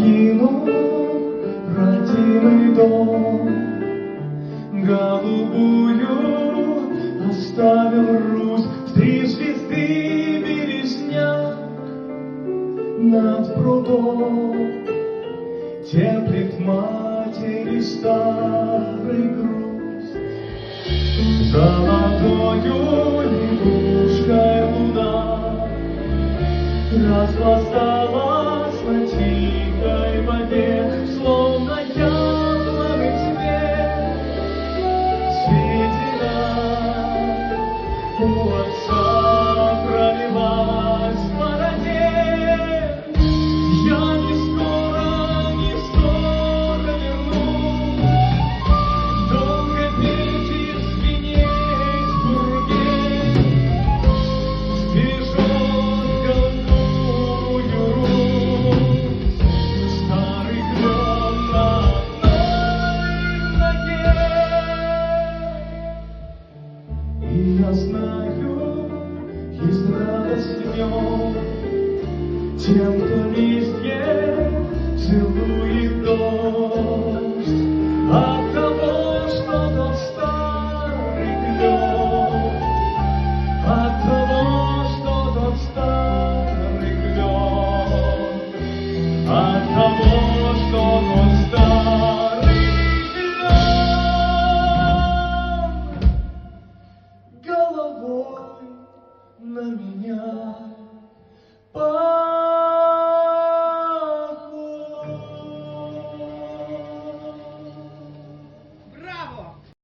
покинул родимый дом, голубую оставил Русь в 3 звезды березняк над прудом. Теплит матери старый груз, золотою лягушкой луна распласталась на тихой воде, словно яблонный цвет светила у отца пролилась в бороде. Я не скоро вернусь, долго петь и звенеть в пурге, сбежит голубую Русь, старый клен на одной ноге. И я знаю, есть радость в нем тем, кто листья целует дом.